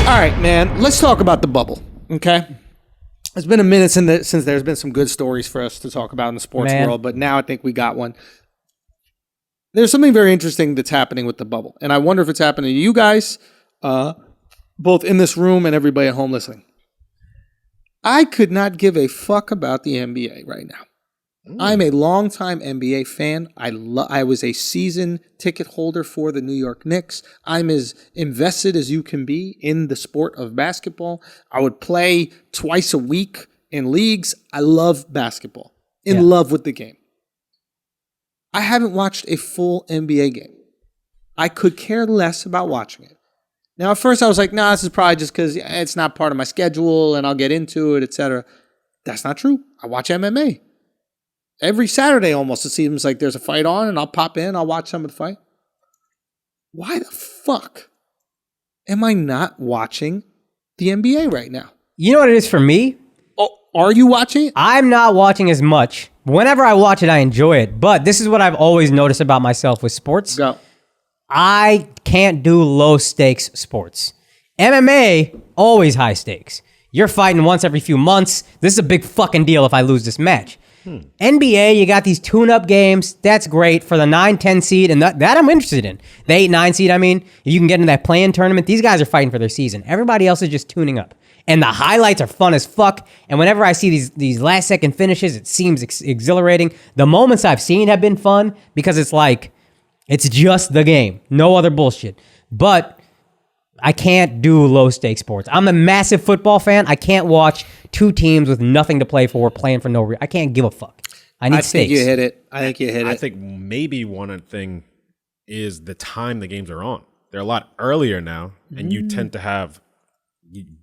All right, man. Let's talk about the bubble, okay? It's been a minute since there's been some good stories for us to talk about in the sports world, but now I think we got one. There's something very interesting that's happening with the bubble, and I wonder if it's happening to you guys, both in this room and everybody at home listening. I could not give a fuck about the NBA right now. I'm a longtime NBA fan. I was a season ticket holder for the New York Knicks. I'm as invested as you can be in the sport of basketball. I would play twice a week in leagues. I love basketball. In love with the game. I haven't watched a full NBA game. I could care less about watching it. Now, at first I was like, nah, this is probably just because it's not part of my schedule and I'll get into it, etc. That's not true. I watch MMA. Every Saturday almost, it seems like there's a fight on and I'll pop in, I'll watch some of the fight. Why the fuck am I not watching the NBA right now? You know what it is for me? Oh, are you watching it? I'm not watching as much. Whenever I watch it, I enjoy it. But this is what I've always noticed about myself with sports. Go. I can't do low stakes sports. MMA, always high stakes. You're fighting once every few months. This is a big fucking deal if I lose this match. NBA, you got these tune-up games. That's great for the 9-10 seed, and that I'm interested in. The 8-9 seed, I mean, you can get in that play-in tournament. These guys are fighting for their season. Everybody else is just tuning up. And the highlights are fun as fuck. And whenever I see these last-second finishes, it seems exhilarating. The moments I've seen have been fun because it's like, it's just the game. No other bullshit. But I can't do low-stakes sports. I'm a massive football fan. I can't watch two teams with nothing to play for playing for no reason. I can't give a fuck. I need stakes. I think you hit it. I think maybe one thing is the time the games are on. They're a lot earlier now, and you tend to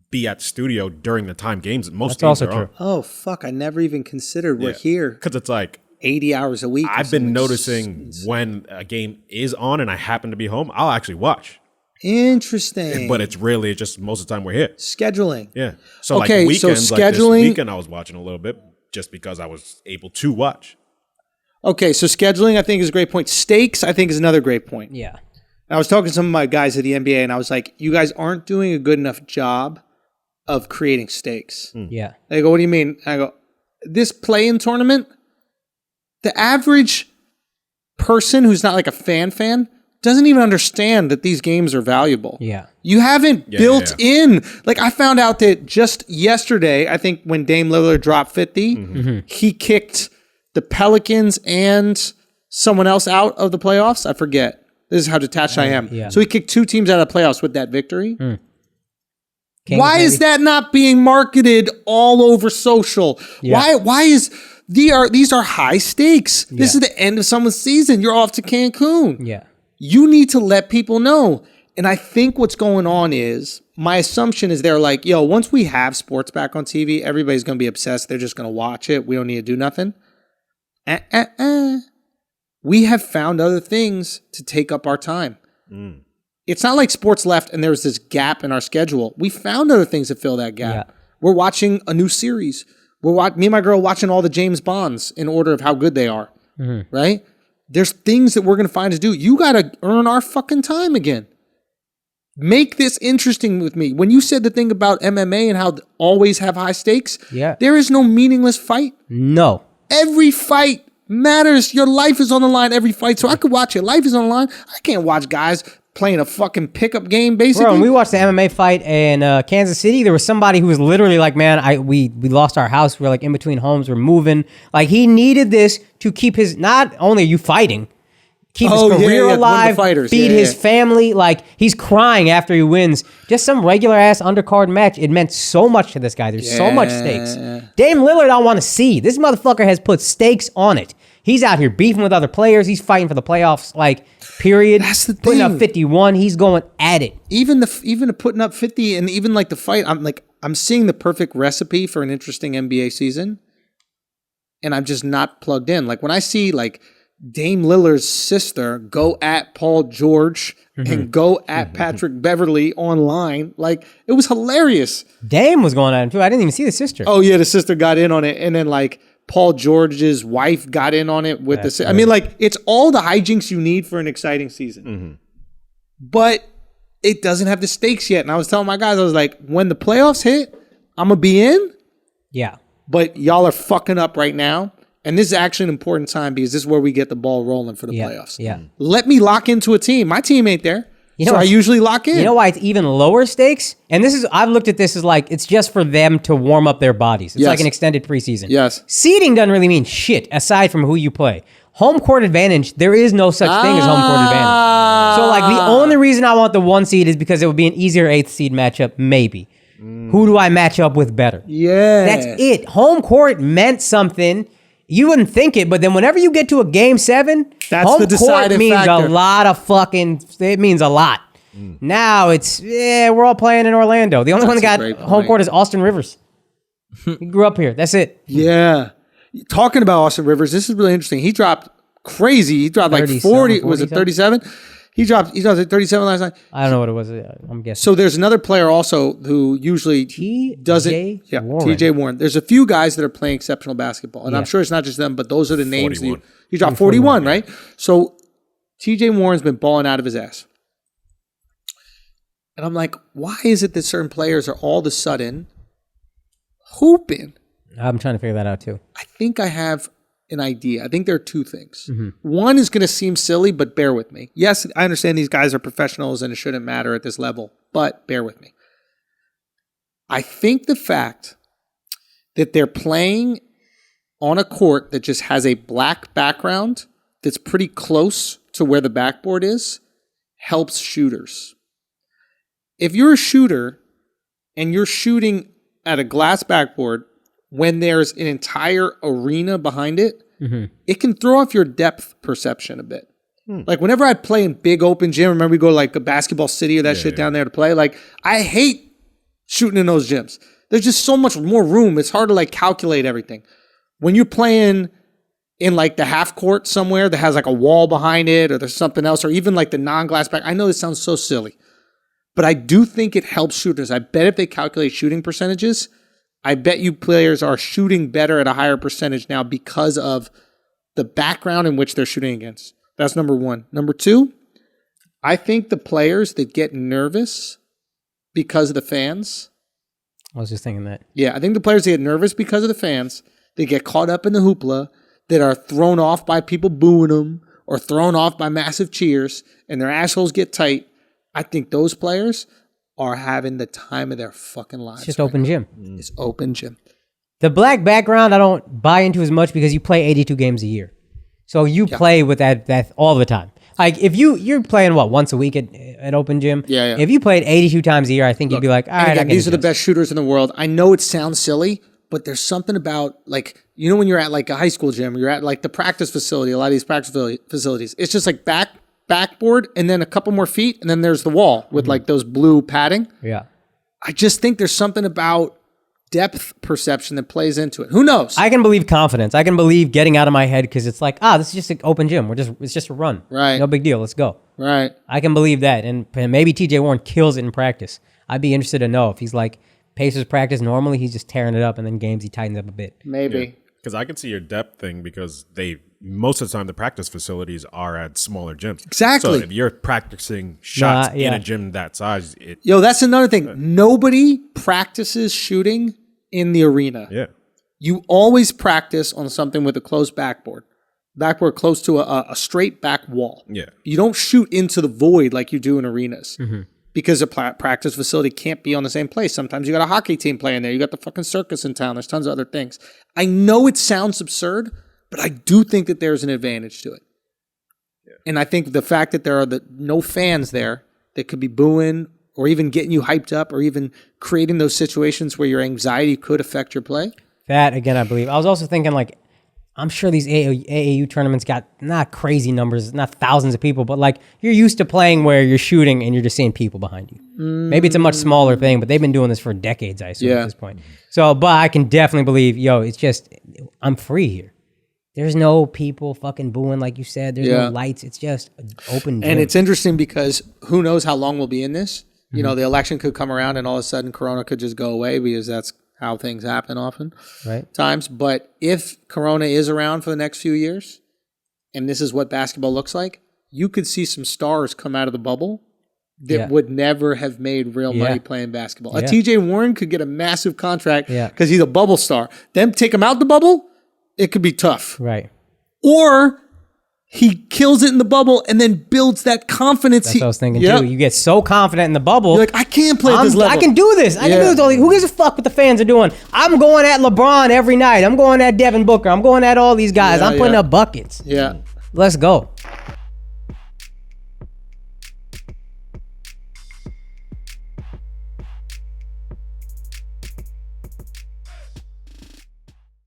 be at studio during the time games. Most games are on. Oh, fuck. I never even considered we're here. Because it's like 80 hours a week. I've been noticing when a game is on and I happen to be home, I'll actually watch. Interesting. But it's really just most of the time we're here. Scheduling. Yeah. So okay, like weekends, so scheduling, like this weekend I was watching a little bit just because I was able to watch. Okay, so scheduling I think is a great point. Stakes I think is another great point. Yeah. I was talking to some of my guys at the NBA and I was like, you guys aren't doing a good enough job of creating stakes. Yeah. They go, what do you mean? I go, this play-in tournament, the average person who's not like a fan doesn't even understand that these games are valuable. Yeah. You haven't built in. Like, I found out that just yesterday, I think when Dame Lillard dropped 50, he kicked the Pelicans and someone else out of the playoffs. I forget. This is how detached I am. Yeah. So he kicked two teams out of the playoffs with that victory. Kings, Why is that not being marketed all over social? Yeah. Why is these are high stakes? This is the end of someone's season. You're off to Cancun. Yeah. You need to let people know. And I think what's going on is, my assumption is they're like, yo, once we have sports back on TV, everybody's going to be obsessed. They're just going to watch it. We don't need to do nothing. We have found other things to take up our time. It's not like sports left and there's this gap in our schedule. We found other things to fill that gap. Yeah. We're watching a new series. Me and my girl watching all the James Bonds in order of how good they are. Right? There's things that we're going to find to do. You got to earn our fucking time again. Make this interesting with me. When you said the thing about MMA and how always have high stakes, there is no meaningless fight. No. Every fight matters. Your life is on the line every fight. So I could watch it. Life is on the line. I can't watch guys playing a fucking pickup game, basically. Bro, when we watched the MMA fight in Kansas City, there was somebody who was literally like, man, we lost our house. We're like in between homes. We're moving. Like, he needed this to keep his, not only are you fighting, keep his career alive, feed his family. Like, he's crying after he wins. Just some regular ass undercard match. It meant so much to this guy. There's so much stakes. Dame Lillard, I want to see. This motherfucker has put stakes on it. He's out here beefing with other players. He's fighting for the playoffs, like, period. That's the thing. Putting up 51. He's going at it. Even putting up 50 and even like the fight, I'm seeing the perfect recipe for an interesting NBA season. And I'm just not plugged in. Like, when I see like Dame Lillard's sister go at Paul George and go at Patrick Beverly online, like, it was hilarious. Dame was going at him too. I didn't even see the sister. Oh yeah, the sister got in on it, and then like Paul George's wife got in on it with I mean, like, it's all the hijinks you need for an exciting season. But it doesn't have the stakes yet. And I was telling my guys, I was like, when the playoffs hit, I'm going to be in. Yeah. But y'all are fucking up right now. And this is actually an important time because this is where we get the ball rolling for the playoffs. Yeah. Let me lock into a team. My team ain't there. So I usually lock in. You know why it's even lower stakes? And this is, I've looked at this as like, it's just for them to warm up their bodies. It's like an extended preseason. Yes. Seeding doesn't really mean shit aside from who you play. Home court advantage, there is no such thing as home court advantage. So like the only reason I want the 1 seed is because it would be an easier 8th seed matchup, maybe. Who do I match up with better? Yeah. That's it. Home court meant something. You wouldn't think it, but then whenever you get to a game 7, that's home the deciding court means factor. a lot of fucking, it means a lot. Now it's, we're all playing in Orlando. The only one that got home court is Austin Rivers. He grew up here. That's it. Yeah. Talking about Austin Rivers, this is really interesting. He dropped crazy. He dropped like 40. Was it 37? He dropped 37 last night. I don't know what it was. I'm guessing. So there's another player also who usually doesn't. Yeah, TJ Warren. There's a few guys that are playing exceptional basketball. And I'm sure it's not just them, but those are the names. He dropped 41, right? So TJ Warren's been balling out of his ass. And I'm like, why is it that certain players are all of a sudden hooping? I'm trying to figure that out too. I think I have an idea. I think there are two things. One is going to seem silly, but bear with me. Yes, I understand these guys are professionals and it shouldn't matter at this level, but bear with me. I think the fact that they're playing on a court that just has a black background that's pretty close to where the backboard is helps shooters. If you're a shooter and you're shooting at a glass backboard when there's an entire arena behind it, it can throw off your depth perception a bit. Like whenever I'd play in big open gym, remember we go to like a basketball city or that shit down there to play, like I hate shooting in those gyms. There's just so much more room. It's hard to like calculate everything. When you're playing in like the half court somewhere that has like a wall behind it or there's something else or even like the non-glass back, I know this sounds so silly, but I do think it helps shooters. I bet if they calculate shooting percentages, I bet you players are shooting better at a higher percentage now because of the background in which they're shooting against. That's number one. Number two, I think the players that get nervous because of the fans. I was just thinking that. Yeah, I think the players that get nervous because of the fans, they get caught up in the hoopla, that are thrown off by people booing them or thrown off by massive cheers and their assholes get tight. I think those players are having the time of their fucking lives. It's just open gym. It's open gym. The black background, I don't buy into as much because you play 82 games a year. So you play with that all the time. Like if you're playing once a week at open gym? Yeah. If you played 82 times a year, I think you'd be like, all right, again, these are the best shooters in the world. I know it sounds silly, but there's something about like, you know, when you're at like a high school gym, you're at like the practice facility, a lot of these practice facilities, it's just like backboard and then a couple more feet and then there's the wall with like those blue padding. Yeah. I just think there's something about depth perception that plays into it. Who knows? I can believe confidence. I can believe getting out of my head because it's like, this is just an open gym. It's just a run. Right. No big deal. Let's go. Right. I can believe that. And maybe TJ Warren kills it in practice. I'd be interested to know if he's like Pacers practice normally, he's just tearing it up and then games he tightens up a bit. Maybe. Because I can see your depth thing because most of the time the practice facilities are at smaller gyms. Exactly. So if you're practicing shots in a gym that size, that's another thing. Nobody practices shooting in the arena. Yeah. You always practice on something with a closed backboard close to a straight back wall. Yeah. You don't shoot into the void like you do in arenas. Because a practice facility can't be on the same place. Sometimes you got a hockey team playing there. You got the fucking circus in town. There's tons of other things. I know it sounds absurd, but I do think that there's an advantage to it. Yeah. And I think the fact that there are no fans there that could be booing or even getting you hyped up or even creating those situations where your anxiety could affect your play. That, again, I believe. I was also thinking like, I'm sure these AAU tournaments got not crazy numbers, not thousands of people, but like you're used to playing where you're shooting and you're just seeing people behind you. Maybe it's a much smaller thing, but they've been doing this for decades, I assume, at this point. So, but I can definitely believe, it's just, I'm free here. There's no people fucking booing, like you said. There's no lights. It's just an open gym. And it's interesting because who knows how long we'll be in this. You know, the election could come around and all of a sudden Corona could just go away because that's how things happen often times. But if Corona is around for the next few years, and this is what basketball looks like, you could see some stars come out of the bubble that would never have made real money playing basketball. A Yeah. TJ Warren could get a massive contract Yeah. because he's a bubble star. Then take him out the bubble, it could be tough. Right. Or he kills it in the bubble and then builds that confidence. That's what I was thinking too. You get so confident in the bubble. You're like, I can't play at this level. I can do this. I can do this. Who gives a fuck what the fans are doing? I'm going at LeBron every night. I'm going at Devin Booker. I'm going at all these guys. I'm putting up buckets. Yeah. Let's go.